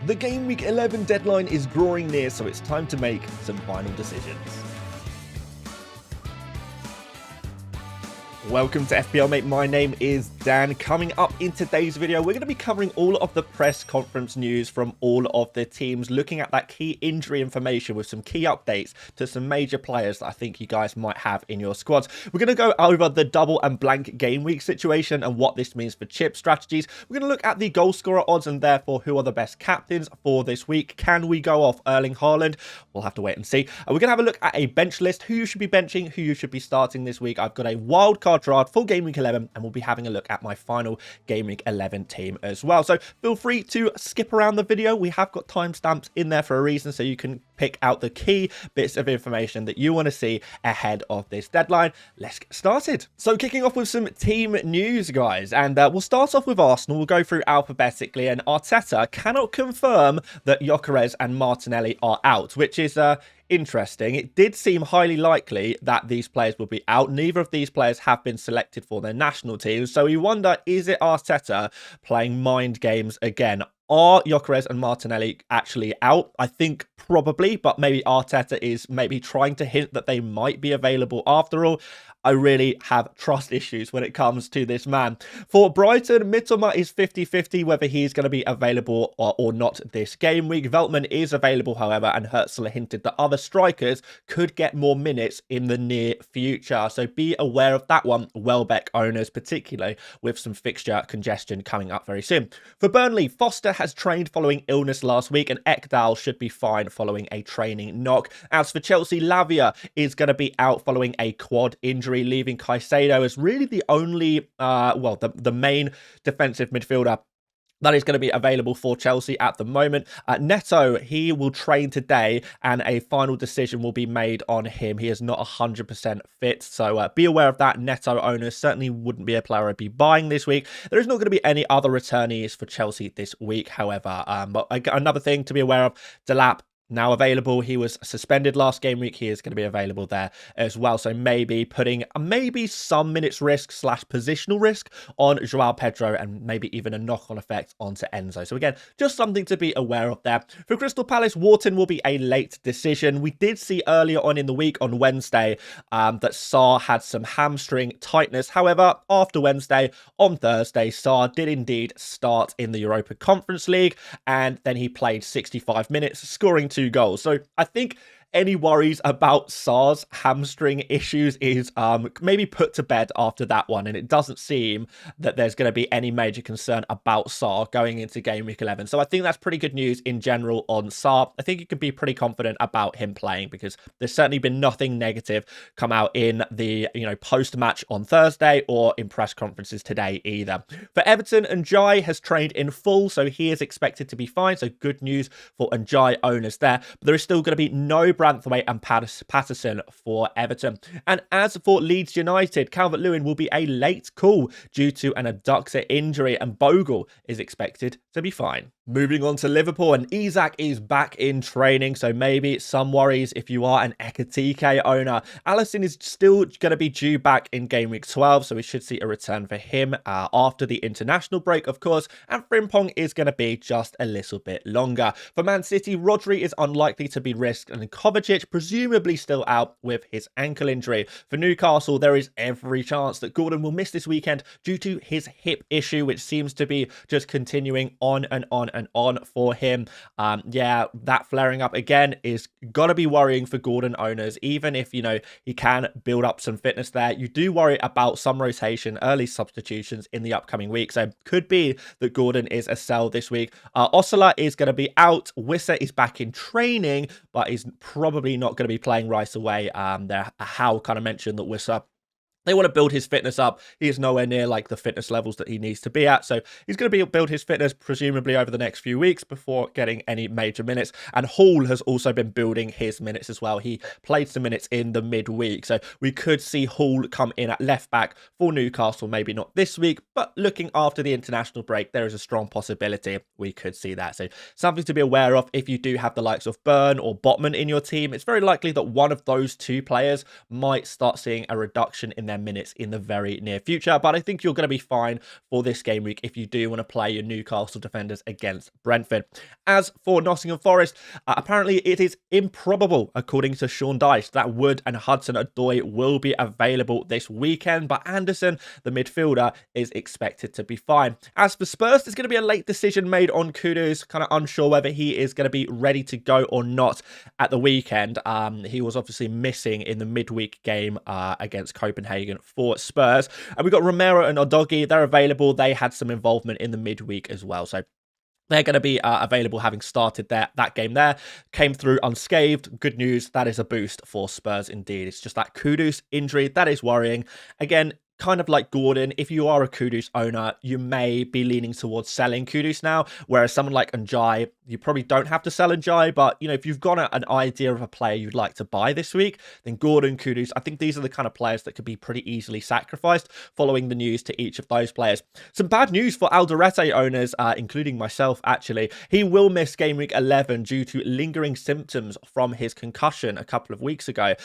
The Game Week 11 deadline is drawing near, so it's time to make some final decisions. Welcome to FPL Mate, my name is Dan. Coming up in today's video, we're going to be covering all of the press conference news from all of the teams, looking at that key injury information with some key updates to some major players that I think you guys might have in your squads. We're going to go over the double and blank game week situation and what this means for chip strategies. We're going to look at the goal scorer odds and therefore who are the best captains for this week. Can we go off Erling Haaland? We'll have to wait and see. We're going to have a look at a bench list, who you should be benching, who you should be starting this week. I've got a wildcard draft full Game Week 11, and we'll be having a look at my final Game Week 11 team as well. So feel free to skip around the video. We have got timestamps in there for a reason, so you can pick out the key bits of information that you want to see ahead of this deadline. Let's get started. So kicking off with some team news, guys, and we'll start off with Arsenal. We'll go through alphabetically, and Arteta cannot confirm that Gyökeres and Martinelli are out, which is interesting. It did seem highly likely that these players would be out. Neither of these players have been selected for their national teams, so we wonder, is it Arteta playing mind games again? Are Gyökeres and Martinelli actually out? I think probably, but maybe Arteta is maybe trying to hint that they might be available after all. I really have trust issues when it comes to this man. For Brighton, Mitoma is 50-50 whether he's going to be available or not this game week. Veltman is available, however, and Herzl hinted that other strikers could get more minutes in the near future. So be aware of that one, Welbeck owners, particularly with some fixture congestion coming up very soon. For Burnley, Foster has trained following illness last week, and Ekdal should be fine following a training knock. As for Chelsea, Lavia is going to be out following a quad injury, leaving Caicedo as really the only, the main defensive midfielder that is going to be available for Chelsea at the moment. Neto, he will train today, and a final decision will be made on him. He is not 100% fit, so be aware of that. Neto owners certainly wouldn't be a player I'd be buying this week. There is not going to be any other returnees for Chelsea this week, however. But another thing to be aware of, Delap, now available. He was suspended last game week. He is going to be available there as well. So maybe putting some minutes risk / positional risk on Joao Pedro, and maybe even a knock-on effect onto Enzo. So again, just something to be aware of there. For Crystal Palace, Wharton will be a late decision. We did see earlier on in the week on Wednesday that Sarr had some hamstring tightness. However, after Wednesday, on Thursday, Sarr did indeed start in the Europa Conference League, and then he played 65 minutes, scoring 2 goals. So I think any worries about Sarr's hamstring issues is maybe put to bed after that one, and it doesn't seem that there's going to be any major concern about Sarr going into Game Week 11. So I think that's pretty good news in general on Sarr. I think you can be pretty confident about him playing, because there's certainly been nothing negative come out in the post-match on Thursday or in press conferences today either. For Everton, Njai has trained in full, so he is expected to be fine. So good news for Njai owners there. But there is still going to be no Branthwaite and Patterson for Everton. And as for Leeds United, Calvert-Lewin will be a late call due to an adductor injury, and Bogle is expected to be fine. Moving on to Liverpool, and Isak is back in training, so maybe some worries if you are an Ekatike owner. Alisson is still going to be due back in Game Week 12, so we should see a return for him after the international break, of course, and Frimpong is going to be just a little bit longer. For Man City, Rodri is unlikely to be risked, and Kovacic presumably still out with his ankle injury. For Newcastle, there is every chance that Gordon will miss this weekend due to his hip issue, which seems to be just continuing on and on and on for him. Yeah, that flaring up again is gotta be worrying for Gordon owners. Even if he can build up some fitness there, you do worry about some rotation, early substitutions in the upcoming week. So could be that Gordon is a sell this week. Osula is going to be out. Wissa is back in training, but he's probably not going to be playing right away. Howe kind of mentioned that Wissa, they want to build his fitness up. He is nowhere near like the fitness levels that he needs to be at. So he's going to build his fitness presumably over the next few weeks before getting any major minutes. And Hall has also been building his minutes as well. He played some minutes in the midweek. So we could see Hall come in at left back for Newcastle. Maybe not this week, but looking after the international break, there is a strong possibility we could see that. So something to be aware of if you do have the likes of Burn or Botman in your team. It's very likely that one of those two players might start seeing a reduction in their their minutes in the very near future. But I think you're going to be fine for this game week if you do want to play your Newcastle defenders against Brentford. As for Nottingham Forest, apparently it is improbable, according to Sean Dyche, that Wood and Hudson-Odoi will be available this weekend, but Anderson, the midfielder, is expected to be fine. As for Spurs, there's going to be a late decision made on Kudus, kind of unsure whether he is going to be ready to go or not at the weekend. He was obviously missing in the midweek game against Copenhagen for Spurs. And we've got Romero and Odogi, they're available. They had some involvement in the midweek as well, so they're going to be available, having started that game there. Came through unscathed. Good news. That is a boost for Spurs indeed. It's just that Kudus injury that is worrying. Again, kind of like Gordon, if you are a Kudus owner, you may be leaning towards selling Kudus now, whereas someone like Njai, you probably don't have to sell Njai, but, you know, if you've got an idea of a player you'd like to buy this week, then Gordon, Kudus, I think these are the kind of players that could be pretty easily sacrificed following the news to each of those players. Some bad news for Alderete owners, including myself, actually. He will miss Game Week 11 due to lingering symptoms from his concussion a couple of weeks ago.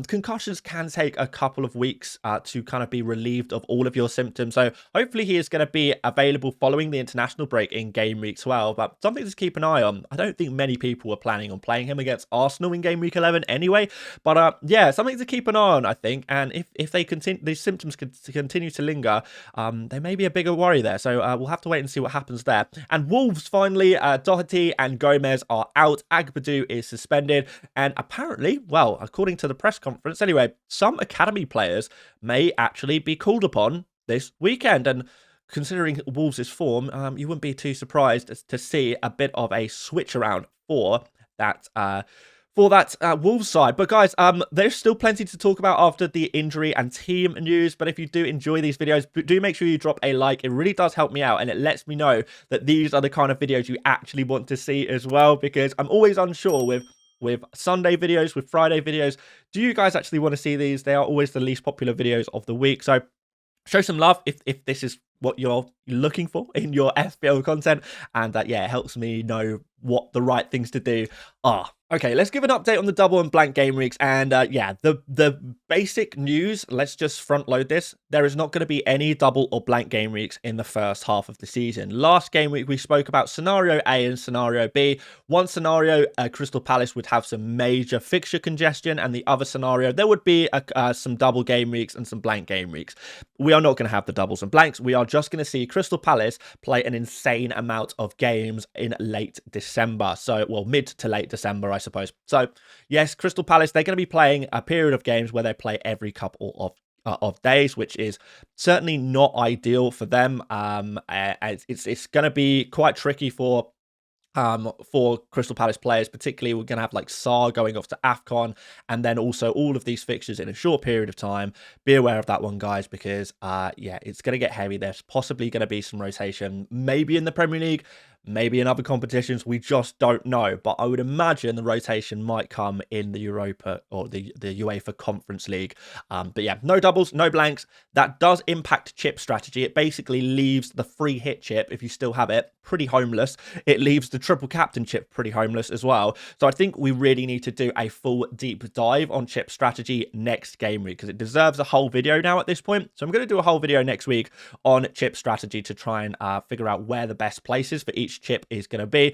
Concussions can take a couple of weeks to kind of be relieved of all of your symptoms, so hopefully he is going to be available following the international break in Game Week 12, but something to keep an eye on. I don't think many people were planning on playing him against Arsenal in Game Week 11 anyway, but yeah, something to keep an eye on, I think. And if they continue, these symptoms continue to linger, they may be a bigger worry there, so we'll have to wait and see what happens there. And Wolves, finally, Doherty and Gomez are out. Agbadu is suspended, and apparently, well, according to the press conference anyway, some academy players may actually be called upon this weekend. And considering Wolves' form, you wouldn't be too surprised to see a bit of a switch around for that Wolves side. But guys, there's still plenty to talk about after the injury and team news. But if you do enjoy these videos, do make sure you drop a like. It really does help me out, and it lets me know that these are the kind of videos you actually want to see as well, because I'm always unsure with Sunday videos, with Friday videos. Do you guys actually want to see these? They are always the least popular videos of the week, so show some love if this is what you're looking for in your FPL content, and yeah, it helps me know what the right things to do are. Okay, let's give an update on the double and blank game weeks. And yeah, the basic news, let's just front load this. There is not going to be any double or blank game weeks in the first half of the season. Last game week, we spoke about scenario A and scenario B. One scenario, Crystal Palace would have some major fixture congestion, and the other scenario, there would be some double game weeks and some blank game weeks. We are not going to have the doubles and blanks. We are just going to see Crystal Palace play an insane amount of games in late December. So, well, mid to late December, I suppose. So, yes, Crystal Palace, they're going to be playing a period of games where they play every couple of days, which is certainly not ideal for them. It's going to be quite tricky for Crystal Palace players. Particularly, we're going to have like Sarr going off to AFCON, and then also all of these fixtures in a short period of time. Be aware of that one, guys, because yeah, it's going to get heavy. There's possibly going to be some rotation, maybe in the Premier League, maybe in other competitions. We just don't know, but I would imagine the rotation might come in the Europa or the UEFA Conference League. But yeah, no doubles, no blanks. That does impact chip strategy. It basically leaves the free hit chip, if you still have it, pretty homeless. It leaves the triple captain chip pretty homeless as well. So I think we really need to do a full deep dive on chip strategy next game week, because it deserves a whole video now at this point. So I'm going to do a whole video next week on chip strategy to try and figure out where the best places for each chip is going to be.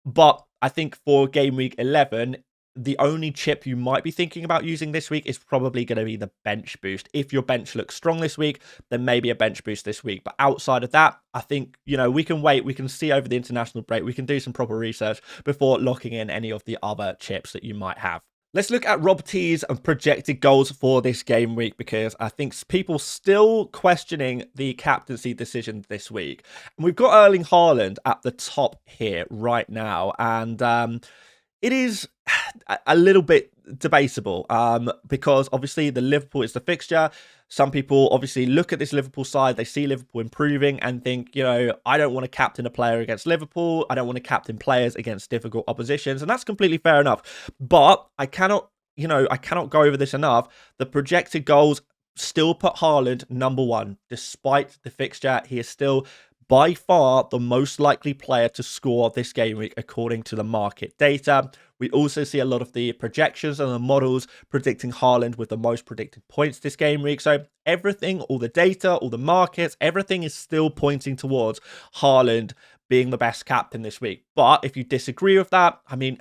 But I think for game week 11, the only chip you might be thinking about using this week is probably going to be the bench boost. If your bench looks strong this week, then maybe a bench boost this week. But outside of that, I think, you know, we can wait. We can see over the international break. We can do some proper research before locking in any of the other chips that you might have. Let's look at Rob T's projected goals for this game week, because I think people still questioning the captaincy decision this week. And we've got Erling Haaland at the top here right now, and it is a little bit debatable because obviously the Liverpool is the fixture. Some people obviously look at this Liverpool side, they see Liverpool improving and think, you know, I don't want to captain a player against Liverpool. I don't want to captain players against difficult oppositions. And that's completely fair enough. But I cannot go over this enough. The projected goals still put Haaland number one. Despite the fixture, he is still by far the most likely player to score this game week according to the market data. We also see a lot of the projections and the models predicting Haaland with the most predicted points this game week. So everything, all the data, all the markets, everything is still pointing towards Haaland being the best captain this week. But if you disagree with that, I mean,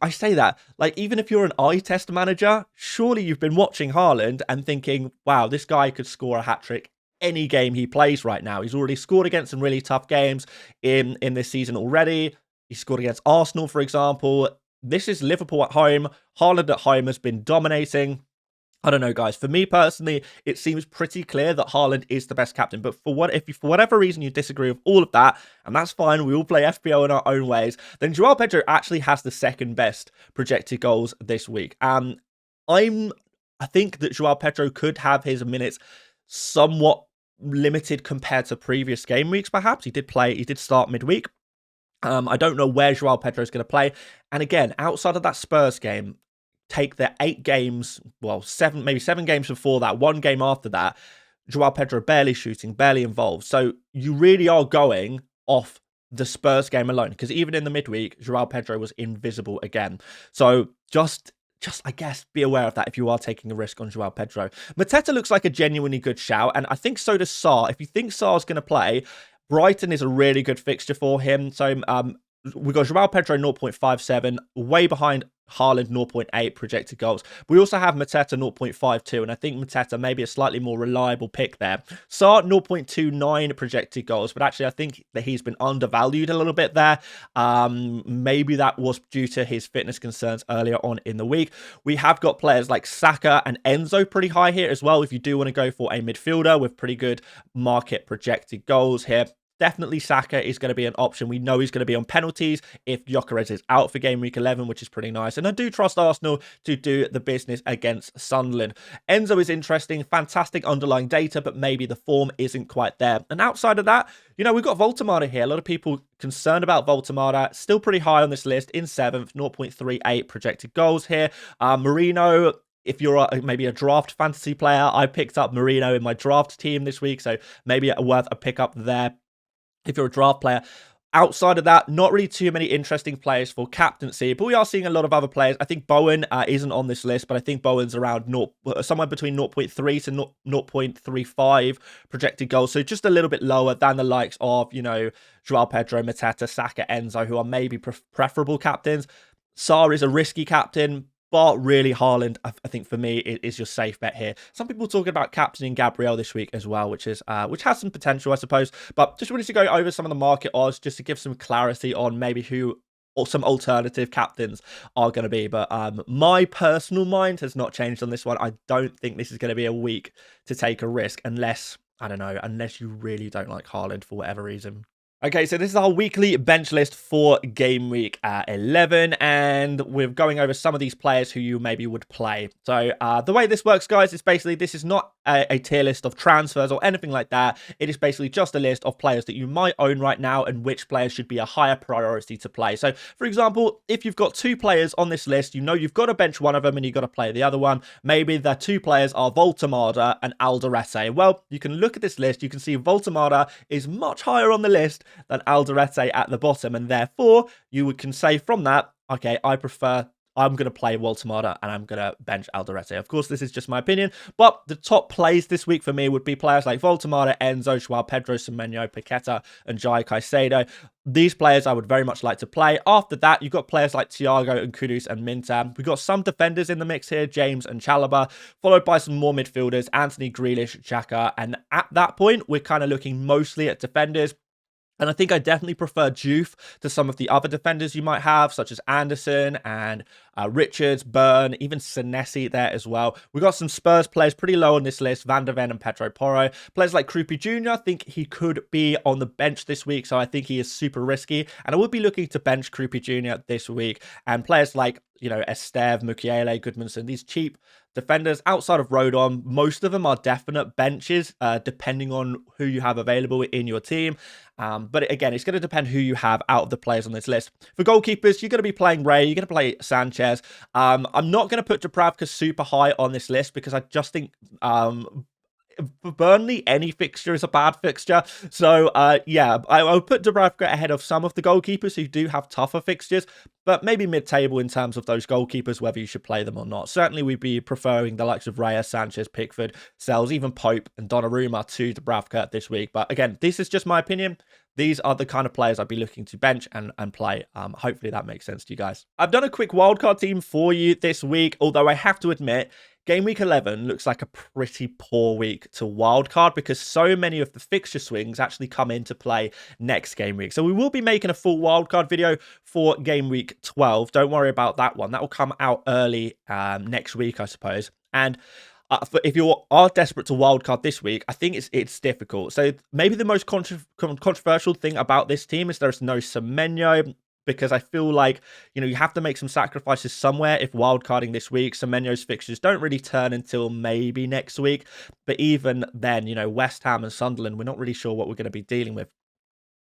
I say that, like, even if you're an eye test manager, surely you've been watching Haaland and thinking, wow, this guy could score a hat-trick any game he plays right now. He's already scored against some really tough games in this season already. He scored against Arsenal, for example. This is Liverpool at home. Haaland at home has been dominating. I don't know, guys. For me personally, it seems pretty clear that Haaland is the best captain. But if for whatever reason you disagree with all of that, and that's fine, we all play FPL in our own ways, then Joao Pedro actually has the second best projected goals this week. I think that Joao Pedro could have his minutes somewhat limited compared to previous game weeks, perhaps. He did start midweek. I don't know where Joao Pedro is going to play. And again, outside of that Spurs game, take the 8 games, well, maybe 7 games before that, 1 game after that, Joao Pedro barely shooting, barely involved. So you really are going off the Spurs game alone, because even in the midweek, Joao Pedro was invisible again. So just I guess be aware of that if you are taking a risk on Joao Pedro. Mateta looks like a genuinely good shout, and I think so does Sarr. If you think Sarr's going to play, Brighton is a really good fixture for him. So we've got Joao Pedro 0.57, way behind Haaland 0.8 projected goals. We also have Mateta 0.52, and I think Mateta may be a slightly more reliable pick there. Sarr 0.29 projected goals, but actually I think that he's been undervalued a little bit there. Maybe that was due to his fitness concerns earlier on in the week. We have got players like Saka and Enzo pretty high here as well, if you do want to go for a midfielder with pretty good market projected goals here. Definitely Saka is going to be an option. We know he's going to be on penalties if Gyökeres is out for game week 11, which is pretty nice. And I do trust Arsenal to do the business against Sunderland. Enzo is interesting, fantastic underlying data, but maybe the form isn't quite there. And outside of that, you know, we've got Voltemada here. A lot of people concerned about Voltemada. Still pretty high on this list in 7th, 0.38 projected goals here. Marino, if you're maybe a draft fantasy player, I picked up Marino in my draft team this week, so maybe worth a pickup there if you're a draft player. Outside of that, not really too many interesting players for captaincy, but we are seeing a lot of other players. I think Bowen isn't on this list, but I think Bowen's around somewhere between 0.3 to 0.35 projected goals, so just a little bit lower than the likes of, you know, Joao Pedro, Mateta, Saka, Enzo, who are maybe preferable captains. Sarr is a risky captain, but really, Haaland, I think for me, is your safe bet here. Some people talking about captaining Gabriel this week as well, which has some potential, I suppose. But just wanted to go over some of the market odds just to give some clarity on maybe who or some alternative captains are going to be. But my personal mind has not changed on this one. I don't think this is going to be a week to take a risk unless, I don't know, unless you really don't like Haaland for whatever reason. Okay, so this is our weekly bench list for game week 11, and we're going over some of these players who you maybe would play. So the way this works, guys, is basically this is not a tier list of transfers or anything like that. It is basically just a list of players that you might own right now and which players should be a higher priority to play. So, for example, if you've got 2 players on this list, you know you've got to bench one of them and you've got to play the other one. Maybe the 2 players are Voltemada and Alderete. Well, you can look at this list. You can see Voltemada is much higher on the list than Alderete at the bottom, and therefore you can say from that, okay, I'm going to play Voltemada and I'm going to bench Alderete. Of course, this is just my opinion, but the top plays this week for me would be players like Voltemada, Enzo, Joao Pedro, Semenyo, Paqueta, and Jai Caicedo. These players I would very much like to play. After that, you've got players like Thiago and Kudus and Minter. We've got some defenders in the mix here, James and Chalobah, followed by some more midfielders, Anthony, Grealish, Xhaka, and at that point, we're kind of looking mostly at defenders. And I think I definitely prefer Juve to some of the other defenders you might have, such as Anderson and Richards, Byrne, even Senesi there as well. We've got some Spurs players pretty low on this list, Van der Ven and Pedro Porro. Players like Krupi Jr., I think he could be on the bench this week, so I think he is super risky. And I would be looking to bench Krupi Jr. this week. And players like, you know, Esteve, Mukiele, Goodmanson, these cheap defenders outside of Rodon, most of them are definite benches, depending on who you have available in your team. But again, it's going to depend who you have out of the players on this list. For goalkeepers, you're going to be playing Ray, you're going to play Sanchez. I'm not going to put Dubravka super high on this list because I just think for Burnley, any fixture is a bad fixture. So, yeah, I would put Dubravka ahead of some of the goalkeepers who do have tougher fixtures, but maybe mid-table in terms of those goalkeepers, whether you should play them or not. Certainly, we'd be preferring the likes of Raya, Sanchez, Pickford, Sells, even Pope and Donnarumma to Dubravka this week. But again, this is just my opinion. These are the kind of players I'd be looking to bench and play. Hopefully that makes sense to you guys. I've done a quick wildcard team for you this week, although I have to admit, Game Week 11 looks like a pretty poor week to wildcard because so many of the fixture swings actually come into play next game week. So we will be making a full wildcard video for Game Week 12. Don't worry about that one. That will come out early next week, I suppose. And if you are desperate to wildcard this week, I think it's difficult. So maybe the most controversial thing about this team is there's no Semenyo, because I feel like, you know, you have to make some sacrifices somewhere if wildcarding this week. Semenyo's fixtures don't really turn until maybe next week. But even then, you know, West Ham and Sunderland, we're not really sure what we're going to be dealing with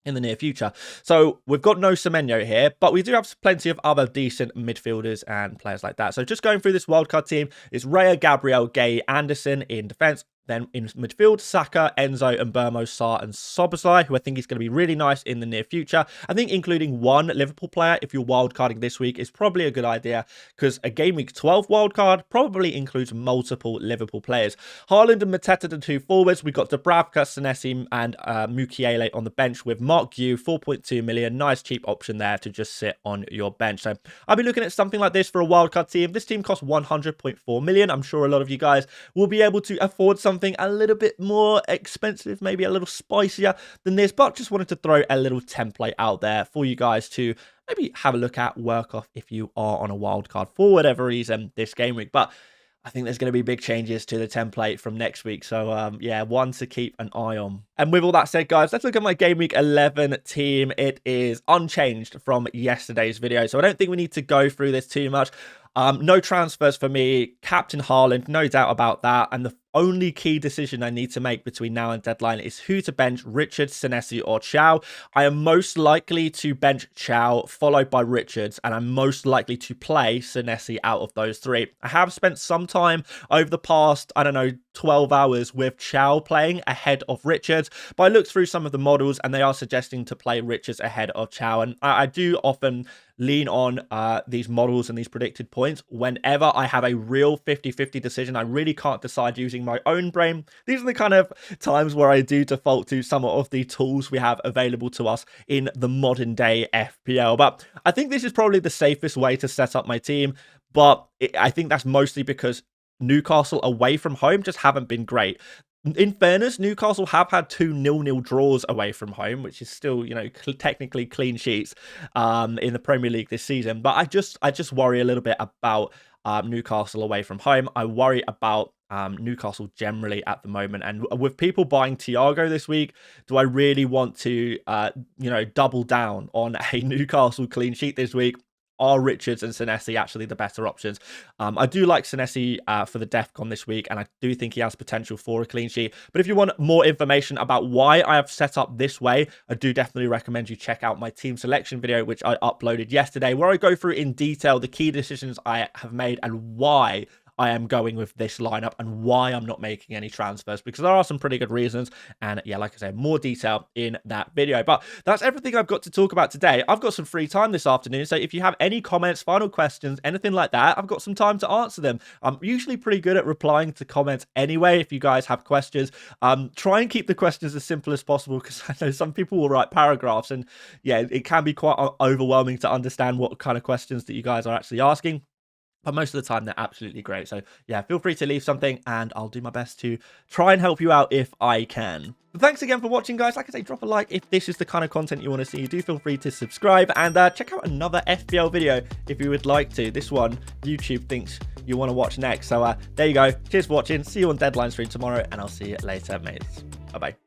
in the near future. So we've got no Semenyo here, but we do have plenty of other decent midfielders and players like that. So just going through this wildcard team is Raya, Gabriel, Gay, Anderson in defence. Then in midfield, Saka, Enzo, and Burmo, Sarr, and Szoboszlai, who I think is going to be really nice in the near future. I think including one Liverpool player, if you're wildcarding this week, is probably a good idea, because a Game Week 12 wildcard probably includes multiple Liverpool players. Haaland and Mateta, the two forwards. We've got Dubravka, Senesi, and Mukiele on the bench with Mark Gu, 4.2 million. Nice cheap option there to just sit on your bench. So I'll be looking at something like this for a wildcard team. This team costs 100.4 million. I'm sure a lot of you guys will be able to afford something a little bit more expensive, maybe a little spicier than this, but just wanted to throw a little template out there for you guys to maybe have a look at, work off if you are on a wild card for whatever reason this game week. But I think there's going to be big changes to the template from next week. So, yeah, one to keep an eye on. And with all that said, guys, let's look at my Game Week 11 team. It is unchanged from yesterday's video, so I don't think we need to go through this too much. No transfers for me. Captain Haaland, no doubt about that. And the only key decision I need to make between now and deadline is who to bench, Richards, Senesi, or Chow. I am most likely to bench Chow, followed by Richards, and I'm most likely to play Senesi out of those three. I have spent some time over the past, I don't know, 12 hours with Chow playing ahead of Richards, but I looked through some of the models and they are suggesting to play Richards ahead of Chow, and I do often lean on these models and these predicted points whenever I have a real 50-50 decision. I really can't decide using my own brain. These are the kind of times where I do default to some of the tools we have available to us in the modern day FPL. But I think this is probably the safest way to set up my team, but I think that's mostly because Newcastle away from home just haven't been great. In fairness, Newcastle have had 2 0-0 draws away from home, which is still, you know, technically clean sheets in the Premier League this season. But I just worry a little bit about Newcastle away from home. I worry about Newcastle generally at the moment. And with people buying Thiago this week, do I really want to, you know, double down on a Newcastle clean sheet this week? Are Richards and Senesi actually the better options? I do like Senesi for the DEFCON this week, and I do think he has potential for a clean sheet. But if you want more information about why I have set up this way, I do definitely recommend you check out my team selection video, which I uploaded yesterday, where I go through in detail the key decisions I have made and why I am going with this lineup and why I'm not making any transfers, because there are some pretty good reasons. And yeah, like I said, more detail in that video. But that's everything I've got to talk about today. I've got some free time this afternoon, so if you have any comments, final questions, anything like that, I've got some time to answer them. I'm usually pretty good at replying to comments anyway. If you guys have questions, try and keep the questions as simple as possible, because I know some people will write paragraphs, and yeah, it can be quite overwhelming to understand what kind of questions that you guys are actually asking. But most of the time, they're absolutely great. So yeah, feel free to leave something and I'll do my best to try and help you out if I can. But thanks again for watching, guys. Like I say, drop a like if this is the kind of content you want to see. Do feel free to subscribe and check out another FPL video if you would like to. This one, YouTube thinks you want to watch next. So there you go. Cheers for watching. See you on Deadline Stream tomorrow, and I'll see you later, mates. Bye-bye.